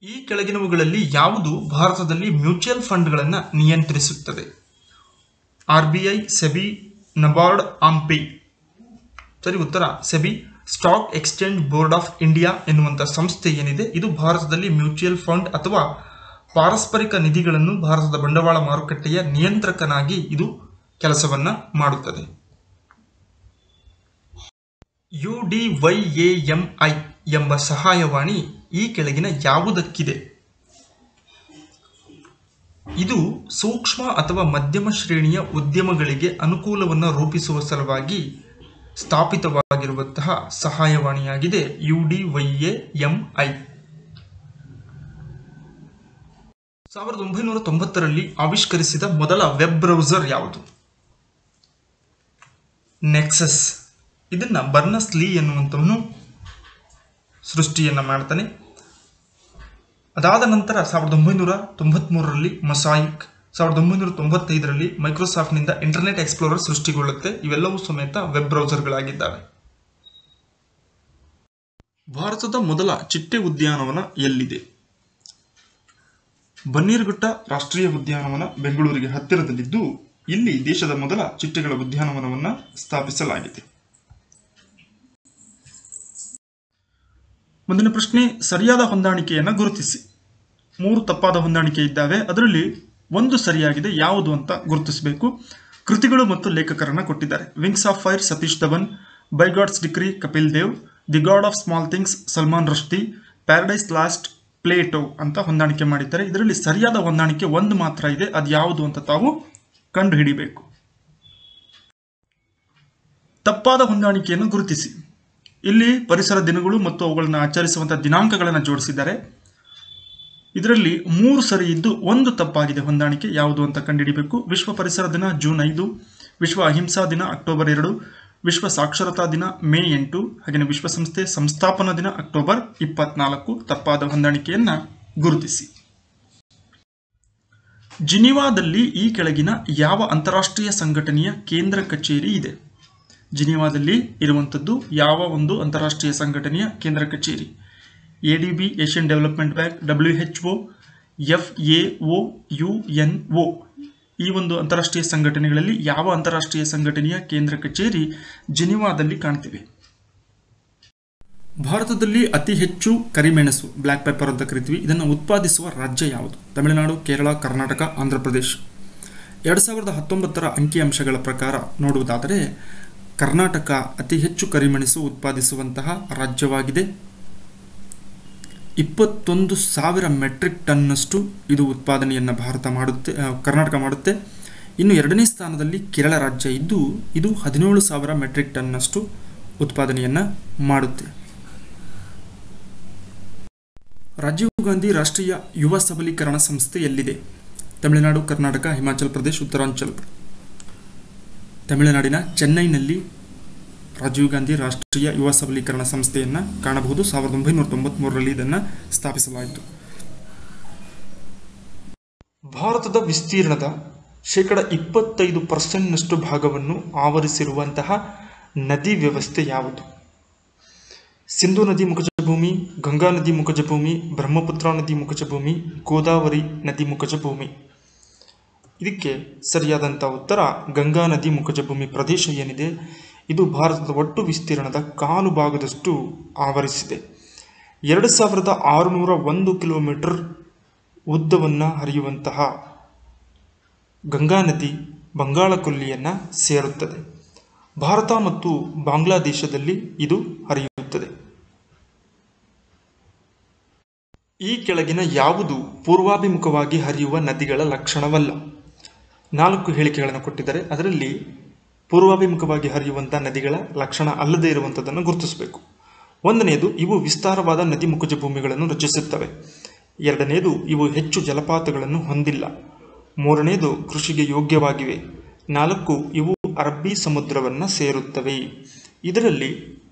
ಈ ಕೆಳಗಿನವುಗಳಲ್ಲಿ ಯಾವುದು ಭಾರತದಲ್ಲಿ ಮ್ಯೂಚುವಲ್ ಫಂಡ್ಗಳನ್ನು ನಿಯಂತ್ರಿಸುತ್ತದೆ? RBI, SEBI, NABARD, AMFI. ಸರಿ ಉತ್ತರ SEBI. Stock exchange board of India ಎನ್ನುವಂಥ ಸಂಸ್ಥೆ ಏನಿದೆ ಇದು ಭಾರತದಲ್ಲಿ ಮ್ಯೂಚುವಲ್ ಫಂಡ್ ಅಥವಾ ಪಾರಸ್ಪರಿಕ ನಿಧಿಗಳನ್ನು ಭಾರತದ ಬಂಡವಾಳ ಮಾರುಕಟ್ಟೆಯ ನಿಯಂತ್ರಕನಾಗಿ ಇದು ಕೆಲಸವನ್ನ ಮಾಡುತ್ತದೆ. UDYAMI ಎಂಬ ಸಹಾಯವಾಣಿ ಈ ಕೆಳಗಿನ ಯಾವುದಕ್ಕಿದೆ? ಇದು ಸೂಕ್ಷ್ಮ ಅಥವಾ ಮಧ್ಯಮ ಶ್ರೇಣಿಯ ಉದ್ಯಮಗಳಿಗೆ ಅನುಕೂಲವನ್ನು ರೂಪಿಸುವ ಸಲುವಾಗಿ ಸ್ಥಾಪಿತವಾಗಿರುವಂತಹ ಸಹಾಯವಾಣಿಯಾಗಿದೆ UDYAMI. 1990ರಲ್ಲಿ ಆವಿಷ್ಕರಿಸಿದ ಮೊದಲ ವೆಬ್ ಬ್ರೌಸರ್ ಯಾವುದು? ನೆಕ್ಸಸ್. ಇದನ್ನ ಬರ್ನಸ್ ಲೀ ಎನ್ನುವಂಥವನು ಸೃಷ್ಟಿಯನ್ನ ಮಾಡ್ತಾನೆ. ಅದಾದ ನಂತರ 1993ರಲ್ಲಿ ಮೊಸಾಯಿಕ್, 1995ರಲ್ಲಿ ಮೈಕ್ರೋಸಾಫ್ಟ್ನಿಂದ ಇಂಟರ್ನೆಟ್ ಎಕ್ಸ್ಪ್ಲೋರರ್ ಸೃಷ್ಟಿಗೊಳ್ಳುತ್ತೆ. ಇವೆಲ್ಲವೂ ಸಮೇತ ವೆಬ್ ಬ್ರೌಸರ್ಗಳಾಗಿದ್ದಾವೆ. ಭಾರತದ ಮೊದಲ ಚಿಟ್ಟೆ ಉದ್ಯಾನವನ ಎಲ್ಲಿದೆ? ಬನ್ನೇರುಘಟ್ಟ ರಾಷ್ಟ್ರೀಯ ಉದ್ಯಾನವನ ಬೆಂಗಳೂರಿಗೆ ಹತ್ತಿರದಲ್ಲಿದ್ದು ಇಲ್ಲಿ ದೇಶದ ಮೊದಲ ಚಿಟ್ಟೆಗಳ ಉದ್ಯಾನವನವನ್ನು ಸ್ಥಾಪಿಸಲಾಗಿದೆ. ಮುಂದಿನ ಪ್ರಶ್ನೆ, ಸರಿಯಾದ ಹೊಂದಾಣಿಕೆಯನ್ನು ಗುರುತಿಸಿ. 3 ತಪ್ಪಾದ ಹೊಂದಾಣಿಕೆ ಇದ್ದಾವೆ, ಅದರಲ್ಲಿ ಒಂದು ಸರಿಯಾಗಿದೆ, ಯಾವುದು ಅಂತ ಗುರುತಿಸಬೇಕು. ಕೃತಿಗಳು ಮತ್ತು ಲೇಖಕರನ್ನ ಕೊಟ್ಟಿದ್ದಾರೆ. Wings of fire Satish Dhawan, by God's decree Kapil Dev, the God of small things Salman Rushdie, paradise lost Plato ಅಂತ ಹೊಂದಾಣಿಕೆ ಮಾಡಿದ್ದಾರೆ. ಇದರಲ್ಲಿ ಸರಿಯಾದ ಹೊಂದಾಣಿಕೆ ಒಂದು ಮಾತ್ರ ಇದೆ, ಅದು ಯಾವುದು ಅಂತ ತಾವು ಕಂಡು ಹಿಡಿಬೇಕು. ತಪ್ಪಾದ ಹೊಂದಾಣಿಕೆಯನ್ನು ಗುರುತಿಸಿ. ಇಲ್ಲಿ ಪರಿಸರ ದಿನಗಳು ಮತ್ತು ಅವುಗಳನ್ನು ಆಚರಿಸುವಂತಹ ದಿನಾಂಕಗಳನ್ನು ಜೋಡಿಸಿದ್ದಾರೆ. ಇದರಲ್ಲಿ 3 ಸರಿ ಇದ್ದು ಒಂದು ತಪ್ಪಾಗಿದೆ. ಹೊಂದಾಣಿಕೆ ಯಾವುದು ಅಂತ ಕಂಡುಹಿಡಿಬೇಕು. ವಿಶ್ವ ಪರಿಸರ ದಿನ ಜೂನ್ 5, ವಿಶ್ವ ಅಹಿಂಸಾ ದಿನ ಅಕ್ಟೋಬರ್ 2, ವಿಶ್ವ ಸಾಕ್ಷರತಾ ದಿನ ಮೇ 8, ಹಾಗೆಯೇ ವಿಶ್ವಸಂಸ್ಥೆ ಸಂಸ್ಥಾಪನಾ ದಿನ ಅಕ್ಟೋಬರ್ 24. ತಪ್ಪಾದ ಹೊಂದಾಣಿಕೆಯನ್ನ ಗುರುತಿಸಿ. ಜಿನಿವಾದಲ್ಲಿ ಈ ಕೆಳಗಿನ ಯಾವ ಅಂತಾರಾಷ್ಟ್ರೀಯ ಸಂಘಟನೆಯ ಕೇಂದ್ರ ಕಚೇರಿ ಇದೆ? ಜಿನಿವಾದಲ್ಲಿ ಇರುವಂಥದ್ದು ಯಾವ ಒಂದು ಅಂತಾರಾಷ್ಟ್ರೀಯ ಸಂಘಟನೆಯ ಕೇಂದ್ರ ಕಚೇರಿ? ADB, Asian development bank, WHO, FAO, UNO. ಈ ಒಂದು ಅಂತಾರಾಷ್ಟ್ರೀಯ ಸಂಘಟನೆಗಳಲ್ಲಿ ಯಾವ ಅಂತಾರಾಷ್ಟ್ರೀಯ ಸಂಘಟನೆಯ ಕೇಂದ್ರ ಕಚೇರಿ ಜಿನಿವಾದಲ್ಲಿ ಕಾಣ್ತಿವೆ? ಭಾರತದಲ್ಲಿ ಅತಿ ಹೆಚ್ಚು ಕರಿಮೆಣಸು, ಬ್ಲ್ಯಾಕ್ ಪೆಪ್ಪರ್ ಅಂತ ಕರಿತೀವಿ, ಇದನ್ನು ಉತ್ಪಾದಿಸುವ ರಾಜ್ಯ ಯಾವುದು? ತಮಿಳುನಾಡು, ಕೇರಳ, ಕರ್ನಾಟಕ, ಆಂಧ್ರ ಪ್ರದೇಶ. 2019ರ ಅಂಕಿಅಂಶಗಳ ಪ್ರಕಾರ ನೋಡುವುದಾದರೆ ಕರ್ನಾಟಕ ಅತಿ ಹೆಚ್ಚು ಕರಿಮೆಣಸು ಉತ್ಪಾದಿಸುವಂತಹ ರಾಜ್ಯವಾಗಿದೆ. 21,000 ಮೆಟ್ರಿಕ್ ಟನ್ನಷ್ಟು ಇದು ಉತ್ಪಾದನೆಯನ್ನು ಕರ್ನಾಟಕ ಮಾಡುತ್ತೆ. ಇನ್ನು 2ನೇ ಸ್ಥಾನದಲ್ಲಿ ಕೇರಳ ರಾಜ್ಯ ಇದ್ದು ಇದು 17,000 ಮೆಟ್ರಿಕ್ ಟನ್ನಷ್ಟು ಉತ್ಪಾದನೆಯನ್ನು ಮಾಡುತ್ತೆ. ರಾಜೀವ್ ಗಾಂಧಿ ರಾಷ್ಟ್ರೀಯ ಯುವ ಸಬಲೀಕರಣ ಸಂಸ್ಥೆ ಎಲ್ಲಿದೆ? ತಮಿಳುನಾಡು, ಕರ್ನಾಟಕ, ಹಿಮಾಚಲ ಪ್ರದೇಶ, ಉತ್ತರಾಂಚಲ್. ತಮಿಳುನಾಡಿನ ಚೆನ್ನೈನಲ್ಲಿ ರಾಜೀವ್ ಗಾಂಧಿ ರಾಷ್ಟ್ರೀಯ ಯುವ ಸಬಲೀಕರಣ ಸಂಸ್ಥೆಯನ್ನು ಕಾಣಬಹುದು. 1993ರಲ್ಲಿ ಇದನ್ನು ಸ್ಥಾಪಿಸಲಾಯಿತು. ಭಾರತದ ವಿಸ್ತೀರ್ಣದ 25% ಭಾಗವನ್ನು ಆವರಿಸಿರುವಂತಹ ನದಿ ವ್ಯವಸ್ಥೆ ಯಾವುದು? ಸಿಂಧೂ ನದಿ ಮುಖಜಭೂಮಿ, ಗಂಗಾ ನದಿ ಮುಖಜಭೂಮಿ, ಬ್ರಹ್ಮಪುತ್ರ ನದಿ ಮುಖಜಭೂಮಿ, ಗೋದಾವರಿ ನದಿ ಮುಖಜಭೂಮಿ. ಇದಕ್ಕೆ ಸರಿಯಾದಂಥ ಉತ್ತರ ಗಂಗಾ ನದಿ ಮುಖಜಭೂಮಿ ಪ್ರದೇಶ ಏನಿದೆ ಇದು ಭಾರತದ ಒಟ್ಟು ವಿಸ್ತೀರ್ಣದ 1/4 ಭಾಗದಷ್ಟು ಆವರಿಸಿದೆ. 2601 ಕಿಲೋಮೀಟರ್ ಉದ್ದವನ್ನು ಹರಿಯುವಂತಹ ಗಂಗಾ ನದಿ ಬಂಗಾಳ ಕೊಲ್ಲಿಯನ್ನು ಸೇರುತ್ತದೆ. ಭಾರತ ಮತ್ತು ಬಾಂಗ್ಲಾದೇಶದಲ್ಲಿ ಇದು ಹರಿಯುತ್ತದೆ. ಈ ಕೆಳಗಿನ ಯಾವುದು ಪೂರ್ವಾಭಿಮುಖವಾಗಿ ಹರಿಯುವ ನದಿಗಳ ಲಕ್ಷಣವಲ್ಲ? 4 ಹೇಳಿಕೆಗಳನ್ನು ಕೊಟ್ಟಿದ್ದಾರೆ. ಅದರಲ್ಲಿ ಪೂರ್ವಾಭಿಮುಖವಾಗಿ ಹರಿಯುವಂಥ ನದಿಗಳ ಲಕ್ಷಣ ಅಲ್ಲದೇ ಇರುವಂಥದ್ದನ್ನು ಗುರುತಿಸಬೇಕು. 1ನೇದು, ಇವು ವಿಸ್ತಾರವಾದ ನದಿ ಮುಖಜ ಭೂಮಿಗಳನ್ನು ರಚಿಸುತ್ತವೆ. 2ನೇದು, ಇವು ಹೆಚ್ಚು ಜಲಪಾತಗಳನ್ನು ಹೊಂದಿಲ್ಲ. 3ನೇದು, ಕೃಷಿಗೆ ಯೋಗ್ಯವಾಗಿವೆ. 4, ಇವು ಅರಬ್ಬಿ ಸಮುದ್ರವನ್ನು ಸೇರುತ್ತವೆ. ಇದರಲ್ಲಿ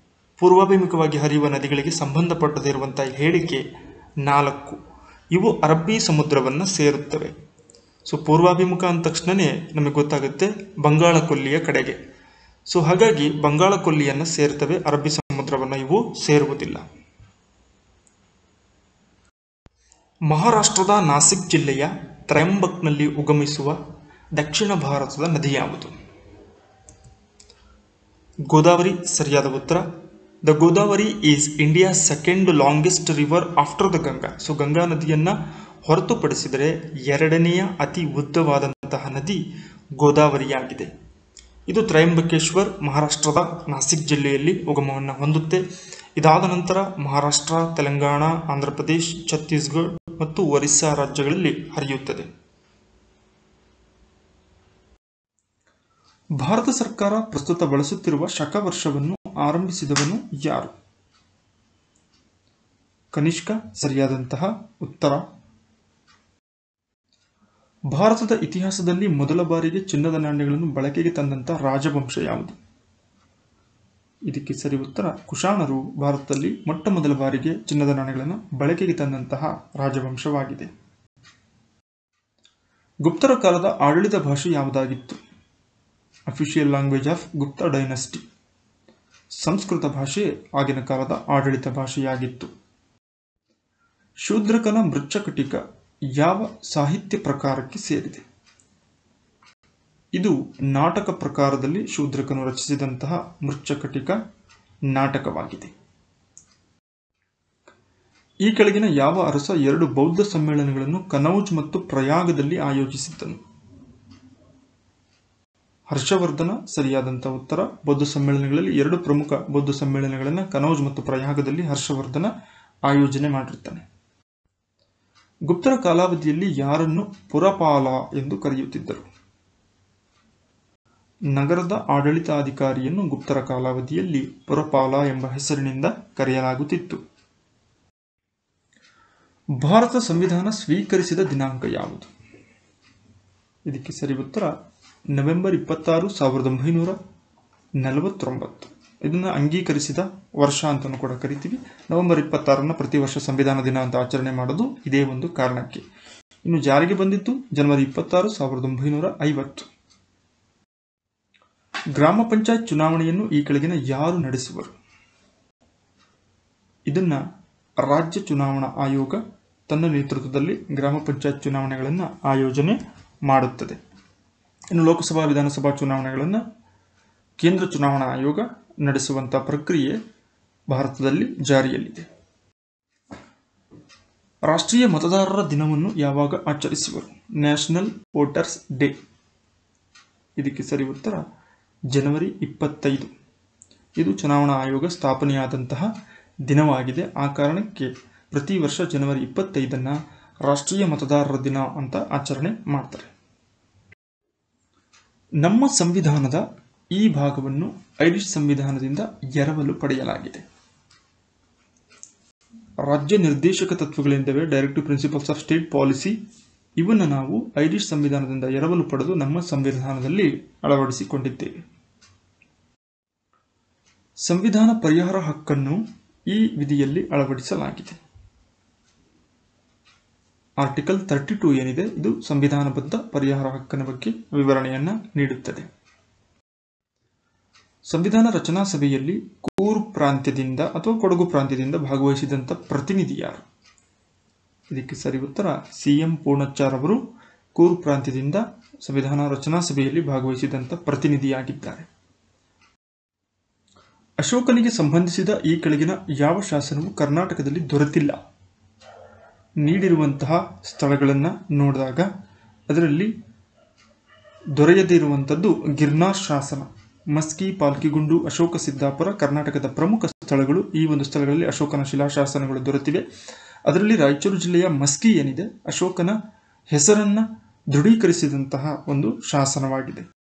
ಪೂರ್ವಾಭಿಮುಖವಾಗಿ ಹರಿಯುವ ನದಿಗಳಿಗೆ ಸಂಬಂಧಪಟ್ಟದಿರುವಂಥ ಹೇಳಿಕೆ 4, ಇವು ಅರಬ್ಬಿ ಸಮುದ್ರವನ್ನು ಸೇರುತ್ತವೆ. ಸೊ ಪೂರ್ವಾಭಿಮುಖ ಅಂದ ತಕ್ಷಣವೇ ನಮಗೆ ಗೊತ್ತಾಗುತ್ತೆ ಬಂಗಾಳ ಕೊಲ್ಲಿಯ ಕಡೆಗೆ. ಸೊ ಹಾಗಾಗಿ ಬಂಗಾಳ ಕೊಲ್ಲಿಯನ್ನು ಸೇರ್ತವೆ, ಅರಬ್ಬಿ ಸಮುದ್ರವನ್ನು ಇವು ಸೇರುವುದಿಲ್ಲ. ಮಹಾರಾಷ್ಟ್ರದ ನಾಸಿಕ್ ಜಿಲ್ಲೆಯ ತ್ರಯಂಬಕ್ನಲ್ಲಿ ಉಗಮಿಸುವ ದಕ್ಷಿಣ ಭಾರತದ ನದಿ ಯಾವುದು? ಗೋದಾವರಿ ಸರಿಯಾದ ಉತ್ತರ. The Godavari is India second longest river after the Ganga. So Ganga ನದಿಯನ್ನು ಹೊರತುಪಡಿಸಿದರೆ ಎರಡನೆಯ ಅತಿ ಉದ್ದವಾದಂತಹ ನದಿ ಗೋದಾವರಿಯಾಗಿದೆ. ಇದು ತ್ರಯಂಬಕೇಶ್ವರ್ ಮಹಾರಾಷ್ಟ್ರದ ನಾಸಿಕ್ ಜಿಲ್ಲೆಯಲ್ಲಿ ಉಗಮವನ್ನು ಹೊಂದುತ್ತೆ. ಇದಾದ ನಂತರ ಮಹಾರಾಷ್ಟ್ರ, ತೆಲಂಗಾಣ, ಆಂಧ್ರ ಪ್ರದೇಶ್, ಛತ್ತೀಸ್ಗಢ ಮತ್ತು ಒರಿಸ್ಸಾ ರಾಜ್ಯಗಳಲ್ಲಿ ಹರಿಯುತ್ತದೆ. ಭಾರತ ಸರ್ಕಾರ ಪ್ರಸ್ತುತ ಬಳಸುತ್ತಿರುವ ಶಕವರ್ಷವನ್ನು ಆರಂಭಿಸಿದವನು ಯಾರು? ಕನಿಷ್ಕ ಸರಿಯಾದಂತಹ ಉತ್ತರ. ಭಾರತದ ಇತಿಹಾಸದಲ್ಲಿ ಮೊದಲ ಬಾರಿಗೆ ಚಿನ್ನದ ನಾಣ್ಯಗಳನ್ನು ಬಳಕೆಗೆ ತಂದಂತಹ ರಾಜವಂಶ ಯಾವುದು? ಇದಕ್ಕೆ ಸರಿ ಉತ್ತರ ಕುಶಾಣರು ಭಾರತದಲ್ಲಿ ಮೊಟ್ಟ ಮೊದಲ ಬಾರಿಗೆ ಚಿನ್ನದ ನಾಣ್ಯಗಳನ್ನು ಬಳಕೆಗೆ ತಂದಂತಹ ರಾಜವಂಶವಾಗಿದೆ. ಗುಪ್ತರ ಕಾಲದ ಆಡಳಿತ ಭಾಷೆ ಯಾವುದಾಗಿತ್ತು? Official language of Gupta dynasty. Sanskrit ಭಾಷೆ ಆಗಿನ ಕಾಲದ ಆಡಳಿತ ಭಾಷೆಯಾಗಿತ್ತು. ಶೂದ್ರಕನ ಮೃಚ್ಛಕಟಿಕ ಯಾವ ಸಾಹಿತ್ಯ ಪ್ರಕಾರಕ್ಕೆ ಸೇರಿದೆ? ಇದು ನಾಟಕ ಪ್ರಕಾರದಲ್ಲಿ ಶೂದ್ರಕನು ರಚಿಸಿದಂತಹ ಮೃಚ್ಛಕಟಿಕ ನಾಟಕವಾಗಿದೆ. ಈ ಕೆಳಗಿನ ಯಾವ ಅರಸ 2 ಬೌದ್ಧ ಸಮ್ಮೇಳನಗಳನ್ನು ಕನೌಜ್ ಮತ್ತು ಪ್ರಯಾಗದಲ್ಲಿ ಆಯೋಜಿಸಿದ್ದನು? ಹರ್ಷವರ್ಧನ ಸರಿಯಾದಂತಹ ಉತ್ತರ. ಬೌದ್ಧ ಸಮ್ಮೇಳನಗಳಲ್ಲಿ 2 ಪ್ರಮುಖ ಬೌದ್ಧ ಸಮ್ಮೇಳನಗಳನ್ನು ಕನೌಜ್ ಮತ್ತು ಪ್ರಯಾಗದಲ್ಲಿ ಹರ್ಷವರ್ಧನ ಆಯೋಜನೆ ಮಾಡಿರ್ತಾನೆ. ಗುಪ್ತರ ಕಾಲಾವಧಿಯಲ್ಲಿ ಯಾರನ್ನು ಪುರಪಾಲ ಎಂದು ಕರೆಯುತ್ತಿದ್ದರು? ನಗರದ ಆಡಳಿತಾಧಿಕಾರಿಯನ್ನು ಗುಪ್ತರ ಕಾಲಾವಧಿಯಲ್ಲಿ ಪುರಪಾಲ ಎಂಬ ಹೆಸರಿನಿಂದ ಕರೆಯಲಾಗುತ್ತಿತ್ತು. ಭಾರತ ಸಂವಿಧಾನ ಸ್ವೀಕರಿಸಿದ ದಿನಾಂಕ ಯಾವುದು? ಇದಕ್ಕೆ ಸರಿ ಉತ್ತರ ನವೆಂಬರ್ 26, 1949. ಇದನ್ನು ಅಂಗೀಕರಿಸಿದ ವರ್ಷ ಅಂತಲೂ ಕೂಡ ಕರಿತೀವಿ. ನವೆಂಬರ್ 26 ಪ್ರತಿ ವರ್ಷ ಸಂವಿಧಾನ ದಿನ ಅಂತ ಆಚರಣೆ ಮಾಡೋದು ಇದೇ ಒಂದು ಕಾರಣಕ್ಕೆ. ಇನ್ನು ಜಾರಿಗೆ ಬಂದಿದ್ದು ಜನವರಿ 26, 1950. ಗ್ರಾಮ ಪಂಚಾಯತ್ ಚುನಾವಣೆಯನ್ನು ಈ ಕೆಳಗಿನ ಯಾರು ನಡೆಸುವರು? ಇದನ್ನ ರಾಜ್ಯ ಚುನಾವಣಾ ಆಯೋಗ ತನ್ನ ನೇತೃತ್ವದಲ್ಲಿ ಗ್ರಾಮ ಪಂಚಾಯತ್ ಚುನಾವಣೆಗಳನ್ನು ಆಯೋಜನೆ ಮಾಡುತ್ತದೆ. ಇನ್ನು ಲೋಕಸಭಾ, ವಿಧಾನಸಭಾ ಚುನಾವಣೆಗಳನ್ನು ಕೇಂದ್ರ ಚುನಾವಣಾ ಆಯೋಗ ನಡೆಸುವಂತಹ ಪ್ರಕ್ರಿಯೆ ಭಾರತದಲ್ಲಿ ಜಾರಿಯಲ್ಲಿದೆ. ರಾಷ್ಟ್ರೀಯ ಮತದಾರರ ದಿನವನ್ನು ಯಾವಾಗ ಆಚರಿಸುವರು? National voters day. ಇದಕ್ಕೆ ಸರಿ ಉತ್ತರ ಜನವರಿ 25. ಇದು ಚುನಾವಣಾ ಆಯೋಗ ಸ್ಥಾಪನೆಯಾದಂತಹ ದಿನವಾಗಿದೆ. ಆ ಕಾರಣಕ್ಕೆ ಪ್ರತಿ ವರ್ಷ ಜನವರಿ 25 ರಾಷ್ಟ್ರೀಯ ಮತದಾರರ ದಿನ ಅಂತ ಆಚರಣೆ ಮಾಡ್ತಾರೆ. ನಮ್ಮ ಸಂವಿಧಾನದ ಈ ಭಾಗವನ್ನು ಐರಿಷ್ ಸಂವಿಧಾನದಿಂದ ಎರವಲು ಪಡೆಯಲಾಗಿದೆ. ರಾಜ್ಯ ನಿರ್ದೇಶಕ ತತ್ವಗಳಿಂದವೇ directive principles of state policy. ಇವನ್ನು ನಾವು ಐರಿಷ್ ಸಂವಿಧಾನದಿಂದ ಎರವಲು ಪಡೆದು ನಮ್ಮ ಸಂವಿಧಾನದಲ್ಲಿ ಅಳವಡಿಸಿಕೊಂಡಿದ್ದೇವೆ. ಸಂವಿಧಾನ ಪರಿಹಾರ ಹಕ್ಕನ್ನು ಈ ವಿಧಿಯಲ್ಲಿ ಅಳವಡಿಸಲಾಗಿದೆ. ಆರ್ಟಿಕಲ್ 32 ಏನಿದೆ ಇದು ಸಂವಿಧಾನಬದ್ಧ ಪರಿಹಾರ ಹಕ್ಕಿನ ಬಗ್ಗೆ ವಿವರಣೆಯನ್ನ ನೀಡುತ್ತದೆ. ಸಂವಿಧಾನ ರಚನಾ ಸಭೆಯಲ್ಲಿ ಕೂರ್ಗ್ ಪ್ರಾಂತ್ಯದಿಂದ ಅಥವಾ ಕೊಡಗು ಪ್ರಾಂತ್ಯದಿಂದ ಭಾಗವಹಿಸಿದಂಥ ಪ್ರತಿನಿಧಿ ಯಾರು? ಇದಕ್ಕೆ ಸರಿ ಉತ್ತರ CM ಪೂರ್ಣಚ್ಚಾರ್ ಅವರು ಕೂರ್ಗ್ ಪ್ರಾಂತ್ಯದಿಂದ ಸಂವಿಧಾನ ರಚನಾ ಸಭೆಯಲ್ಲಿ ಭಾಗವಹಿಸಿದಂಥ ಪ್ರತಿನಿಧಿಯಾಗಿದ್ದಾರೆ. ಅಶೋಕನಿಗೆ ಸಂಬಂಧಿಸಿದ ಈ ಕೆಳಗಿನ ಯಾವ ಶಾಸನವು ಕರ್ನಾಟಕದಲ್ಲಿ ದೊರೆತಿಲ್ಲ? ನೀಡಿರುವಂತಹ ಸ್ಥಳಗಳನ್ನು ನೋಡಿದಾಗ ಅದರಲ್ಲಿ ದೊರೆಯದಿರುವಂಥದ್ದು ಗಿರ್ನಾರ್ ಶಾಸನ, ಮಸ್ಕಿ, ಪಾಲ್ಕಿಗುಂಡು, ಅಶೋಕ ಸಿದ್ದಾಪುರ ಕರ್ನಾಟಕದ ಪ್ರಮುಖ ಸ್ಥಳಗಳು. ಈ ಒಂದು ಸ್ಥಳಗಳಲ್ಲಿ ಅಶೋಕನ ಶಿಲಾಶಾಸನಗಳು ದೊರೆತಿವೆ. ಅದರಲ್ಲಿ ರಾಯಚೂರು ಜಿಲ್ಲೆಯ ಮಸ್ಕಿ ಏನಿದೆ ಅಶೋಕನ ಹೆಸರನ್ನ ದೃಢೀಕರಿಸಿದಂತಹ ಒಂದು ಶಾಸನವಾಗಿದೆ.